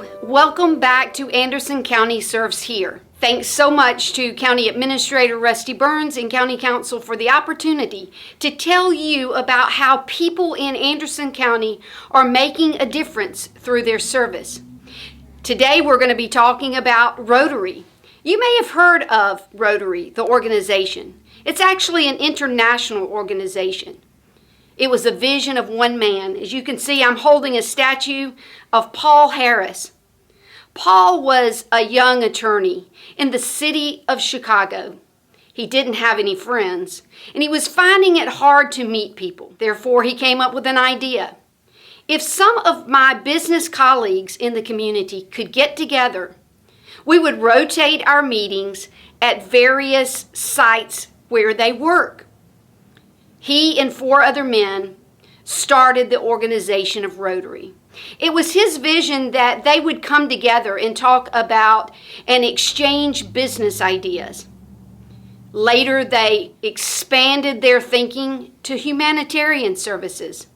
Hello, welcome back to Anderson County Serves Here. Thanks so much to County Administrator Rusty Burns and County Council for the opportunity to tell you about how people in Anderson County are making a difference through their service. Today we're going to be talking about Rotary. You may have heard of Rotary, the organization. It's actually an international organization. It was a vision of one man. As you can see, I'm holding a statue of Paul Harris. Paul was a young attorney in the city of Chicago. He didn't have any friends, and he was finding it hard to meet people. Therefore, he came up with an idea. If some of my business colleagues in the community could get together, we would rotate our meetings at various sites where they work. He and 4 other men started the organization of Rotary. It was his vision that they would come together and talk about and exchange business ideas. Later, they expanded their thinking to humanitarian services.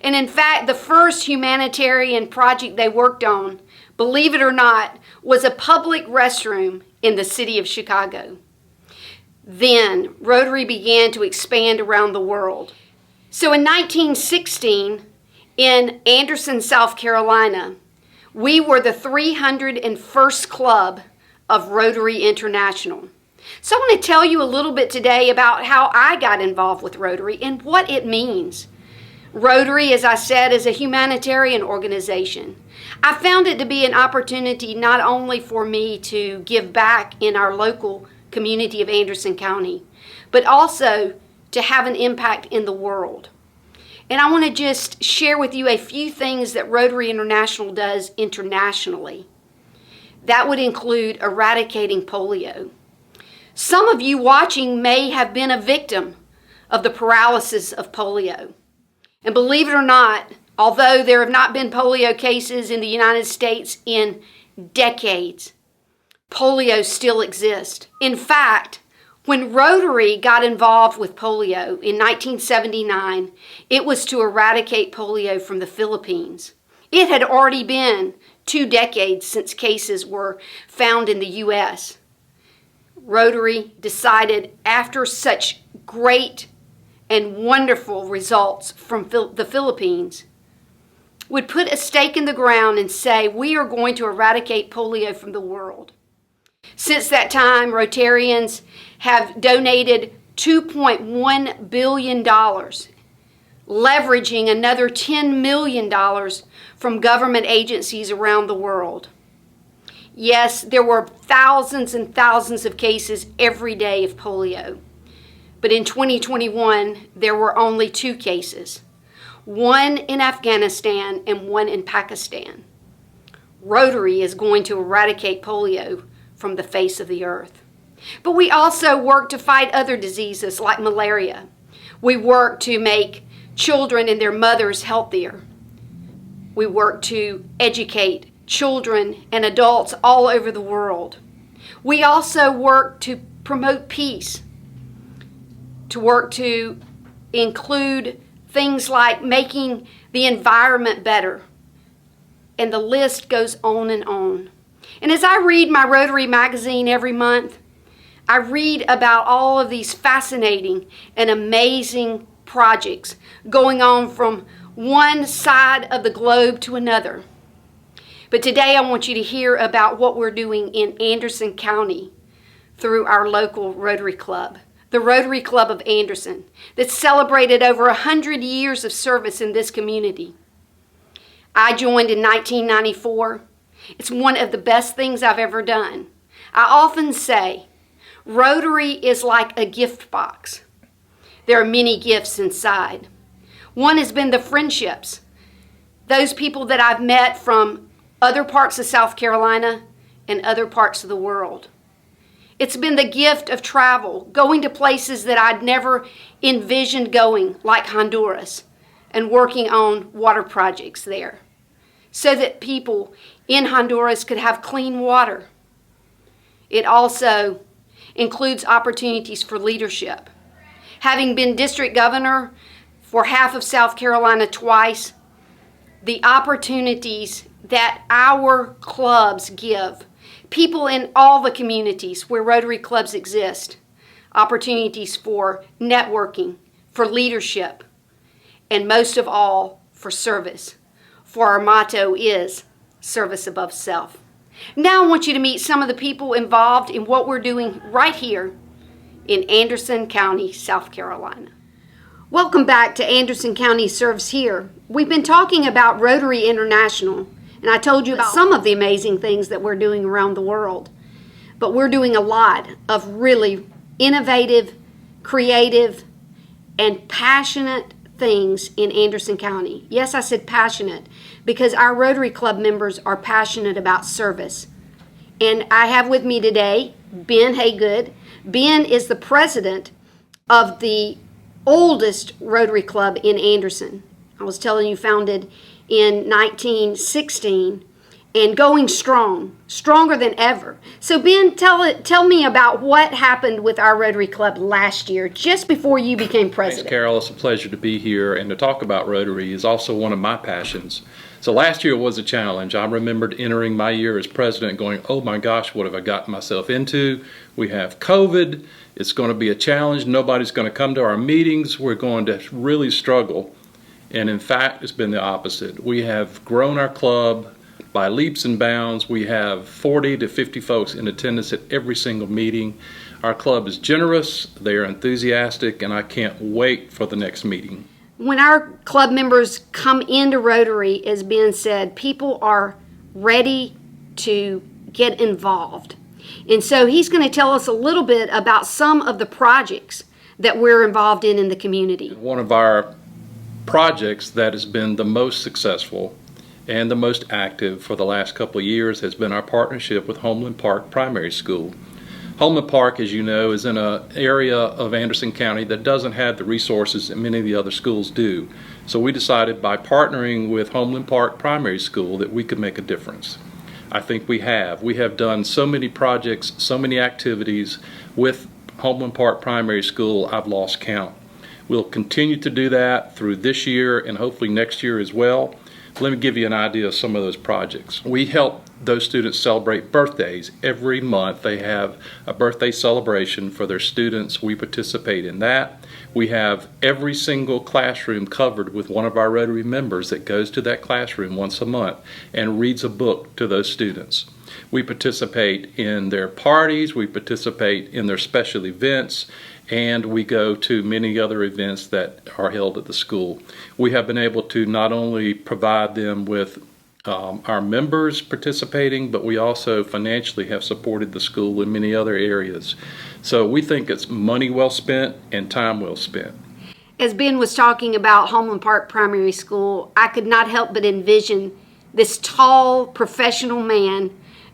And in fact, the first humanitarian project they worked on, believe it or not, was a public restroom in the city of Chicago. Then, Rotary began to expand around the world. So in 1916, in Anderson, South Carolina, we were the 301st club of Rotary International. So I want to tell you a little bit today about how I got involved with Rotary and what it means. Rotary, as I said, is a humanitarian organization. I found it to be an opportunity not only for me to give back in our local community of Anderson County, but also to have an impact in the world. And I want to just share with you a few things that Rotary International does internationally. That would include eradicating polio. Some of you watching may have been a victim of the paralysis of polio. And believe it or not, although there have not been polio cases in the United States in decades, polio still exists. In fact, when Rotary got involved with polio in 1979, it was to eradicate polio from the Philippines. It had already been 2 decades since cases were found in the U.S. Rotary decided, after such great and wonderful results from the Philippines, would put a stake in the ground and say, we are going to eradicate polio from the world. Since that time, Rotarians have donated $2.1 billion, leveraging another $10 million from government agencies around the world. Yes, there were thousands and thousands of cases every day of polio. But in 2021, there were only 2 cases, one in Afghanistan and one in Pakistan. Rotary is going to eradicate polio from the face of the earth. But we also work to fight other diseases like malaria. We work to make children and their mothers healthier. We work to educate children and adults all over the world. We also work to promote peace, to work to include things like making the environment better. And the list goes on and on. And as I read my Rotary magazine every month, I read about all of these fascinating and amazing projects going on from one side of the globe to another. But today I want you to hear about what we're doing in Anderson County through our local Rotary Club, the Rotary Club of Anderson, that celebrated over 100 years of service in this community. I joined in 1994. It's one of the best things I've ever done. I often say, Rotary is like a gift box. There are many gifts inside. One has been the friendships. Those people that I've met from other parts of South Carolina and other parts of the world. It's been the gift of travel, going to places that I'd never envisioned going, like Honduras, and working on water projects there, so that people in Honduras could have clean water. It also includes opportunities for leadership. Having been district governor for half of South Carolina twice, the opportunities that our clubs give people in all the communities where Rotary clubs exist opportunities for networking, for leadership, and most of all, for service. For our motto is service above self. Now I want you to meet some of the people involved in what we're doing right here in Anderson County, South Carolina. Welcome back to Anderson County Serves Here. We've been talking about Rotary International, and I told you about some of the amazing things that we're doing around the world. But we're doing a lot of really innovative, creative, and passionate things in Anderson County. Yes, I said passionate because our Rotary Club members are passionate about service. And I have with me today Ben Haygood. Ben is the president of the oldest Rotary Club in Anderson. I was telling you, founded in 1916 and going strong, stronger than ever. So Ben, tell me about what happened with our Rotary Club last year, just before you became president. Thanks, Carol. It's a pleasure to be here, and to talk about Rotary is also one of my passions. So last year was a challenge. I remembered entering my year as president going, oh my gosh, what have I gotten myself into? We have COVID. It's going to be a challenge. Nobody's going to come to our meetings. We're going to really struggle. And in fact, it's been the opposite. We have grown our club by leaps and bounds. We have 40 to 50 folks in attendance at every single meeting. Our club is generous, they are enthusiastic, and I can't wait for the next meeting. When our club members come into Rotary, as Ben said, people are ready to get involved. And so he's going to tell us a little bit about some of the projects that we're involved in the community. One of our projects that has been the most successful and the most active for the last couple of years has been our partnership with Homeland Park Primary School. Homeland Park, as you know, is in an area of Anderson County that doesn't have the resources that many of the other schools do. So we decided by partnering with Homeland Park Primary School that we could make a difference. I think we have. We have done so many projects, so many activities with Homeland Park Primary School, I've lost count. We'll continue to do that through this year and hopefully next year as well. Let me give you an idea of some of those projects. We help those students celebrate birthdays. Every month they have a birthday celebration for their students. We participate in that. We have every single classroom covered with one of our Rotary members that goes to that classroom once a month and reads a book to those students. We participate in their parties, we participate in their special events, and we go to many other events that are held at the school. We have been able to not only provide them with our members participating, but we also financially have supported the school in many other areas. So we think it's money well spent and time well spent. As Ben was talking about Homeland Park Primary School, I could not help but envision this tall professional man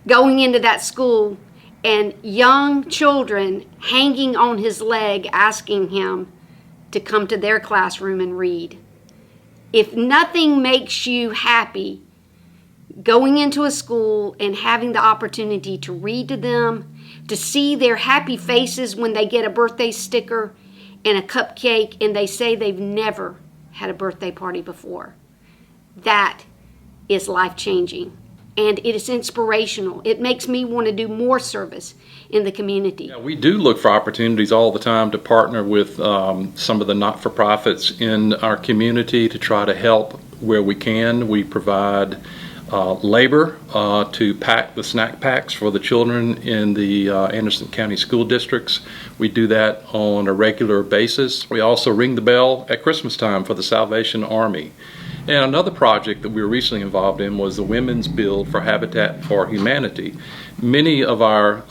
going into that school and young children hanging on his leg asking him to come to their classroom and read. If nothing makes you happy, going into a school and having the opportunity to read to them, to see their happy faces when they get a birthday sticker and a cupcake and they say they've never had a birthday party before, that is life-changing. And it is inspirational. It makes me want to do more service in the community. Yeah, we do look for opportunities all the time to partner with some of the not-for-profits in our community to try to help where we can. We provide labor to pack the snack packs for the children in the Anderson County school districts. We do that on a regular basis. We also ring the bell at Christmas time for the Salvation Army. And another project that we were recently involved in was the Women's Build for Habitat for Humanity. Many of our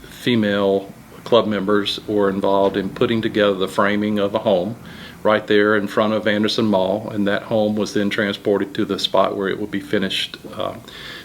female club members were involved in putting together the framing of a home right there in front of Anderson Mall, and that home was then transported to the spot where it would be finished.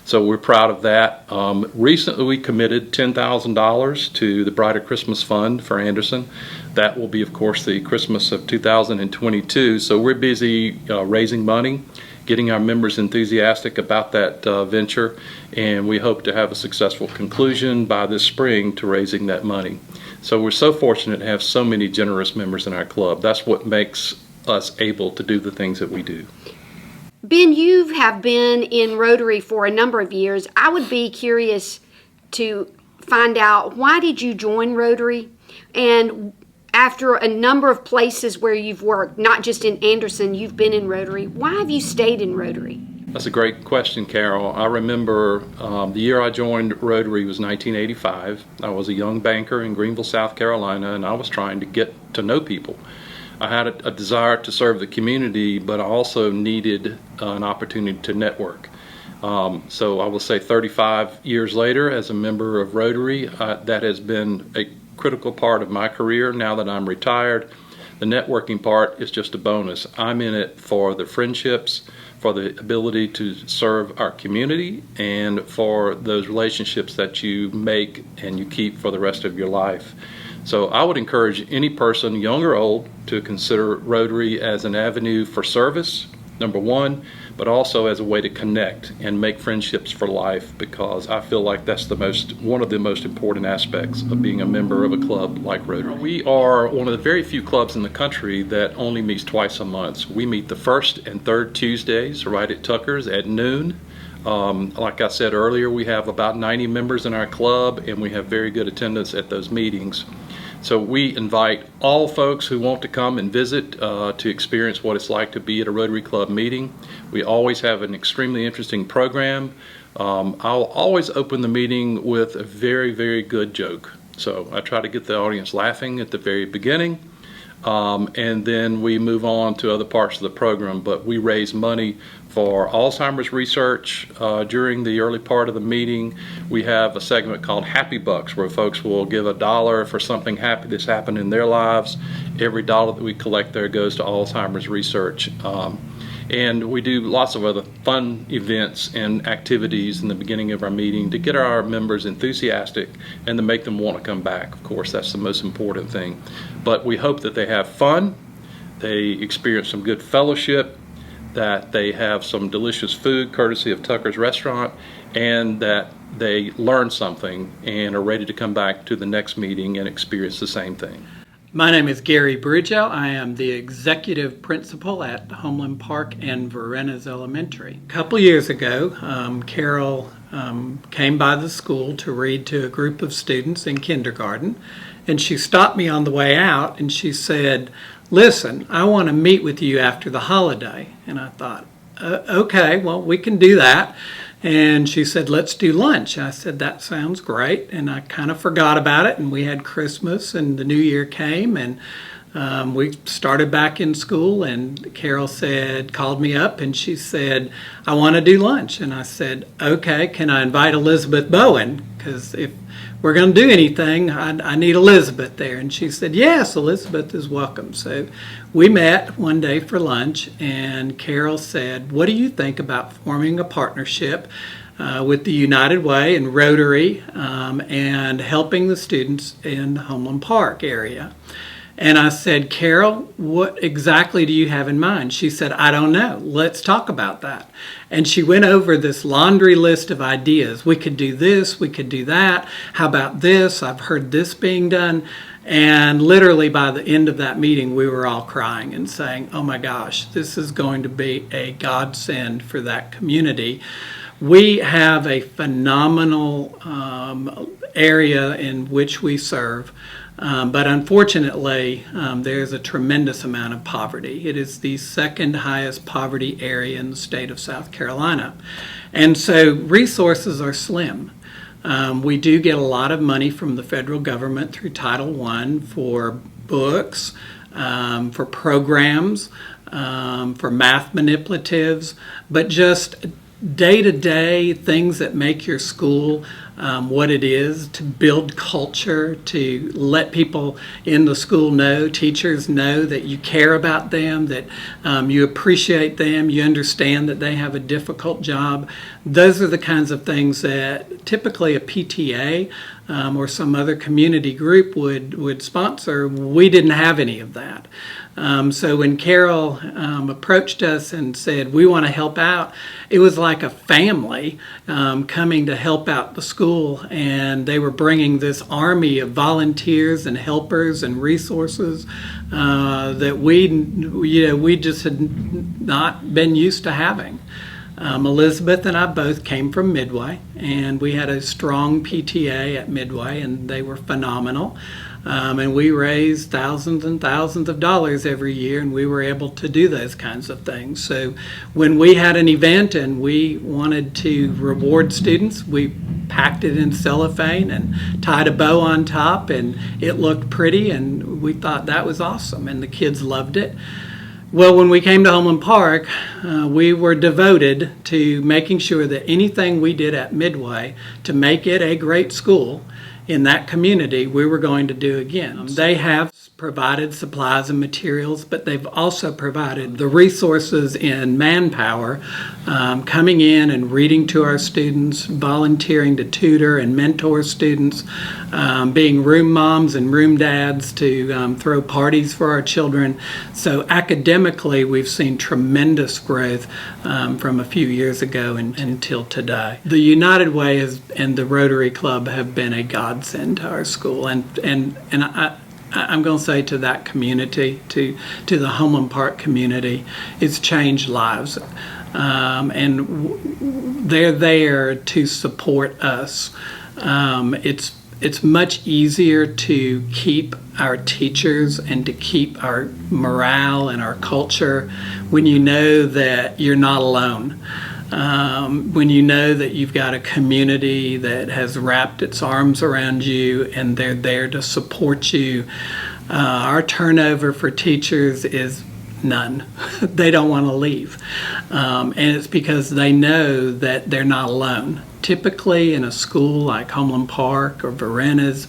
So we're proud of that. Recently we committed $10,000 to the Brighter Christmas Fund for Anderson. That will be, of course, the Christmas of 2022. So we're busy raising money, getting our members enthusiastic about that venture, and we hope to have a successful conclusion by this spring to raising that money. So we're so fortunate to have so many generous members in our club. That's what makes us able to do the things that we do. Ben, you have been in Rotary for a number of years. I would be curious to find out, why did you join Rotary? And after a number of places where you've worked, not just in Anderson, you've been in Rotary, why have you stayed in Rotary? That's a great question, Carol. I remember the year I joined Rotary was 1985. I was a young banker in Greenville, South Carolina, and I was trying to get to know people. I had a desire to serve the community, but I also needed an opportunity to network. So I will say 35 years later, as a member of Rotary, that has been a critical part of my career. Now that I'm retired, the networking part is just a bonus. I'm in it for the friendships, for the ability to serve our community, and for those relationships that you make and you keep for the rest of your life. So I would encourage any person, young or old, to consider Rotary as an avenue for service, number one, but also as a way to connect and make friendships for life, because I feel like that's one of the most important aspects of being a member of a club like Rotary. We are one of the very few clubs in the country that only meets twice a month. We meet the first and third Tuesdays right at Tucker's at noon. Like I said earlier, we have about 90 members in our club, and we have very good attendance at those meetings. So we invite all folks who want to come and visit to experience what it's like to be at a Rotary Club meeting. We always have an extremely interesting program. I'll always open the meeting with a very, very good joke. So I try to get the audience laughing at the very beginning, and then we move on to other parts of the program. But we raise money for Alzheimer's research during the early part of the meeting. We have a segment called Happy Bucks, where folks will give $1 for something happy that's happened in their lives. Every dollar that we collect there goes to Alzheimer's research. And we do lots of other fun events and activities in the beginning of our meeting to get our members enthusiastic and to make them want to come back. Of course, that's the most important thing. But we hope that they have fun, they experience some good fellowship, that they have some delicious food courtesy of Tucker's Restaurant, and that they learn something and are ready to come back to the next meeting and experience the same thing. My name is Gary Bridgeau. I am the executive principal at Homeland Park and Varenas Elementary. A couple years ago, Carol came by the school to read to a group of students in kindergarten, and she stopped me on the way out and she said, "Listen, I want to meet with you after the holiday." And I thought, okay, well, we can do that. And she said, "Let's do lunch." I said, "That sounds great." And I kind of forgot about it, and we had Christmas and the New Year came, and we started back in school, and Carol called me up and she said, "I want to do lunch." And I said, "Okay, can I invite Elizabeth Bowen? Because if we're going to do anything, I need Elizabeth there." And she said, "Yes, Elizabeth is welcome." So we met one day for lunch, and Carol said, "What do you think about forming a partnership with the United Way and Rotary and helping the students in the Homeland Park area?" And I said, "Carol, what exactly do you have in mind?" She said, "I don't know. Let's talk about that." And she went over this laundry list of ideas. We could do this, we could do that. How about this? I've heard this being done. And literally by the end of that meeting, we were all crying and saying, "Oh my gosh, this is going to be a godsend for that community." We have a phenomenal area in which we serve. But unfortunately, there's a tremendous amount of poverty. It is the second highest poverty area in the state of South Carolina. And so resources are slim. We do get a lot of money from the federal government through Title I for books, for programs, for math manipulatives, but just day-to-day things that make your school what it is, to build culture, to let people in the school know, teachers know that you care about them, that you appreciate them, you understand that they have a difficult job. Those are the kinds of things that typically a PTA or some other community group would sponsor. We didn't have any of that. So when Carol approached us and said, we want to help out, it was like a family coming to help out the school, and they were bringing this army of volunteers and helpers and resources that we just had not been used to having. Elizabeth and I both came from Midway, and we had a strong PTA at Midway, and they were phenomenal. And we raised thousands and thousands of dollars every year, and we were able to do those kinds of things. So when we had an event and we wanted to reward students, we packed it in cellophane and tied a bow on top, and it looked pretty, and we thought that was awesome, and the kids loved it. Well, when we came to Homeland Park, we were devoted to making sure that anything we did at Midway to make it a great school in that community, we were going to do again. They have provided supplies and materials, but they've also provided the resources in manpower, coming in and reading to our students, volunteering to tutor and mentor students, being room moms and room dads to throw parties for our children. So academically, we've seen tremendous growth from a few years ago until today. The United Way and the Rotary Club have been a godsend to our school, and I'm going to say to that community, to the Homeland Park community, it's changed lives. And they're there to support us. It's much easier to keep our teachers and to keep our morale and our culture when you know that you're not alone. When you know that you've got a community that has wrapped its arms around you and they're there to support you. Our turnover for teachers is none. They don't want to leave. And it's because they know that they're not alone. Typically in a school like Homeland Park or Varena's,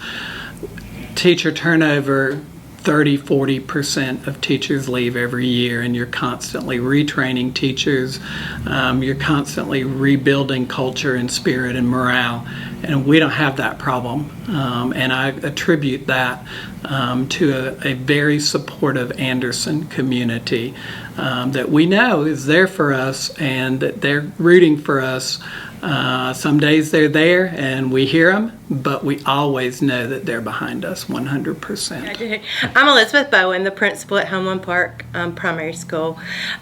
teacher turnover, 30-40% of teachers leave every year, and you're constantly retraining teachers. You're constantly rebuilding culture and spirit and morale, and we don't have that problem. And I attribute that to a very supportive Anderson community that we know is there for us and that they're rooting for us. Some days they're there and we hear them, but we always know that they're behind us 100%. I'm Elizabeth Bowen, the principal at Homeland Park Primary School.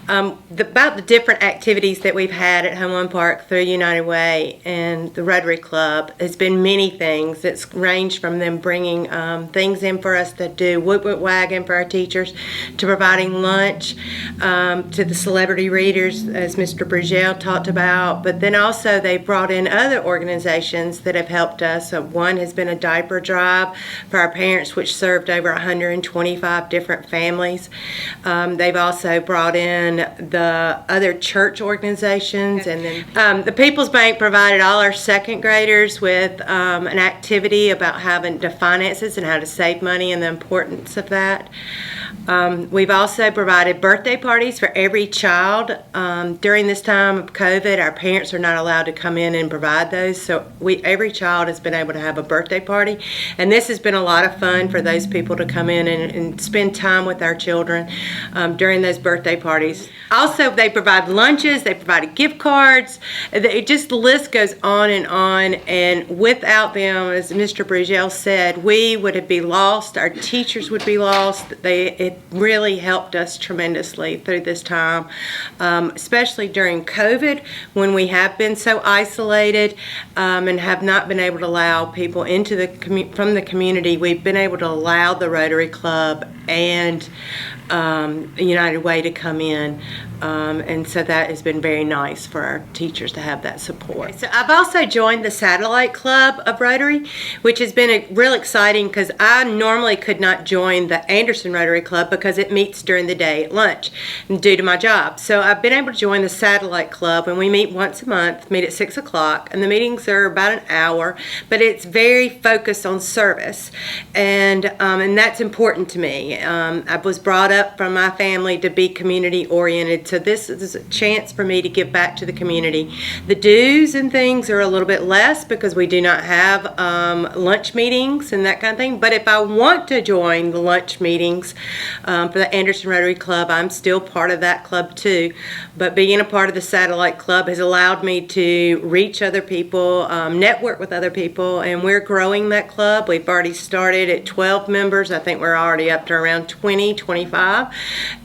About the different activities that we've had at Homeland Park through United Way and the Rotary Club has been many things. It's ranged from them bringing things in for us to do wood wagon for our teachers, to providing lunch, to the celebrity readers, as Mr. Bridgeau talked about, but then also they brought in other organizations that have helped us. One has been a diaper drive for our parents, which served over 125 different families. They've also brought in the other church organizations, and then the People's Bank provided all our second graders with an activity about having the finances and how to save money and the importance of that. We've also provided birthday parties for every child. During this time of COVID, our parents are not allowed to come in and provide those, so every child has been able to have a birthday party, and this has been a lot of fun for those people to come in and spend time with our children during those birthday parties. Also, they provide lunches, they provided gift cards. The list goes on, and without them, as Mr. Bridgeau said, we would be lost, our teachers would be lost. It really helped us tremendously through this time, especially during COVID, when we have been so isolated and have not been able to allow people into from the community. We've been able to allow the Rotary Club and United Way to come in, and so that has been very nice for our teachers to have that support. Okay, so I've also joined the Satellite Club of Rotary, which has been real exciting because I normally could not join the Anderson Rotary Club because it meets during the day at lunch due to my job. So I've been able to join the Satellite Club, and we meet once a month, meet at 6 o'clock, and the meetings are about an hour, but it's very focused on service, and that's important to me. I was brought up from my family to be community oriented, so this is a chance for me to give back to the community. The dues and things are a little bit less because we do not have lunch meetings and that kind of thing. But if I want to join the lunch meetings for the Anderson Rotary Club, I'm still part of that club too. But being a part of the satellite club has allowed me to reach other people, network with other people, and we're growing that club. We've already started at 12 members. I think we're already up to around 20, 25.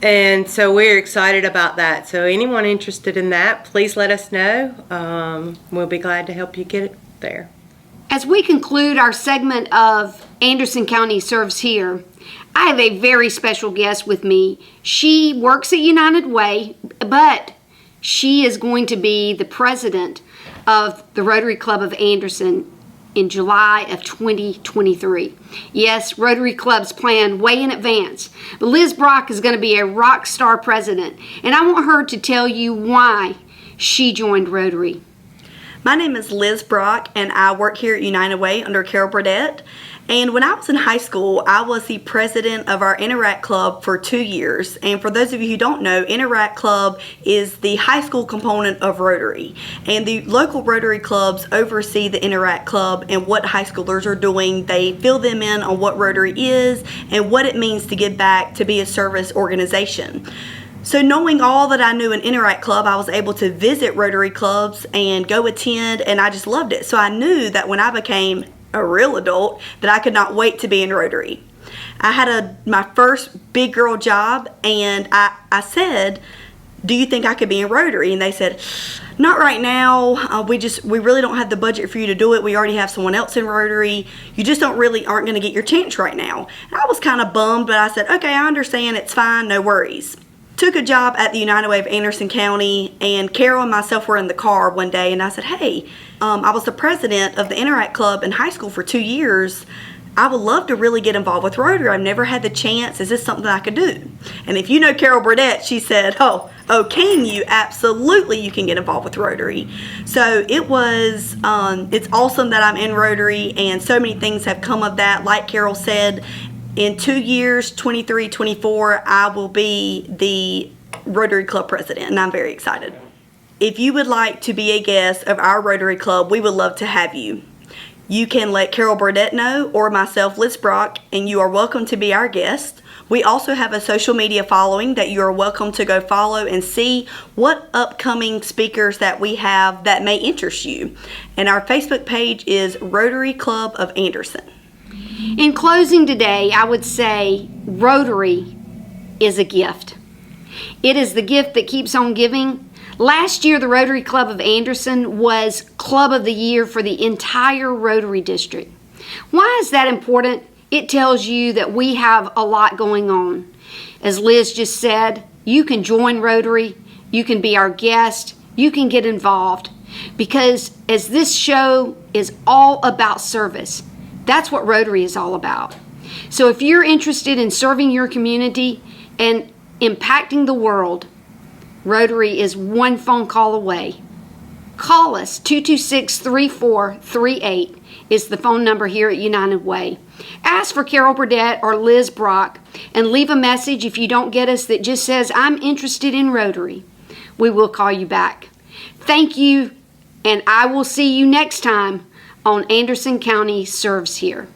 And so we're excited about that. So anyone interested in that, please let us know. We'll be glad to help you get it there. As we conclude our segment of Anderson County Serves Here, I have a very special guest with me. She works at United Way, but she is going to be the president of the Rotary Club of Anderson in July of 2023. Yes, Rotary Clubs plan way in advance. But Liz Brock is going to be a rock star president, and I want her to tell you why she joined Rotary. My name is Liz Brock, and I work here at United Way under Carol Burdett. And when I was in high school, I was the president of our Interact Club for 2 years. And for those of you who don't know, Interact Club is the high school component of Rotary. And the local Rotary clubs oversee the Interact Club and what high schoolers are doing. They fill them in on what Rotary is and what it means to give back to be a service organization. So knowing all that I knew in Interact Club, I was able to visit Rotary clubs and go attend, and I just loved it. So I knew that when I became a real adult, that I could not wait to be in Rotary. I had my first big girl job, and I said, do you think I could be in Rotary? And they said, not right now. We really don't have the budget for you to do it. We already have someone else in Rotary. You just aren't going to get your chance right now. And I was kind of bummed, but I said, okay, I understand. It's fine. No worries. Took a job at the United Way of Anderson County, and Carol and myself were in the car one day, and I said, hey, I was the president of the Interact Club in high school for 2 years. I would love to really get involved with Rotary. I've never had the chance. Is this something I could do? And if you know Carol Burdett, she said, oh, can you? Absolutely, you can get involved with Rotary. So it was, it's awesome that I'm in Rotary, and so many things have come of that. Like Carol said, in 2 years, 23, 24, I will be the Rotary Club president, and I'm very excited. If you would like to be a guest of our Rotary Club, we would love to have you. You can let Carol Burdett know or myself, Liz Brock, and you are welcome to be our guest. We also have a social media following that you are welcome to go follow and see what upcoming speakers that we have that may interest you. And our Facebook page is Rotary Club of Anderson. In closing today, I would say Rotary is a gift. It is the gift that keeps on giving. Last year, the Rotary Club of Anderson was Club of the Year for the entire Rotary District. Why is that important? It tells you that we have a lot going on. As Liz just said, you can join Rotary, you can be our guest, you can get involved. Because as this show is all about service, that's what Rotary is all about. So if you're interested in serving your community and impacting the world, Rotary is one phone call away. Call us. 226-3438 is the phone number here at United Way. Ask for Carol Burdett or Liz Brock and leave a message if you don't get us that just says, I'm interested in Rotary. We will call you back. Thank you, and I will see you next time on Anderson County Serves Here.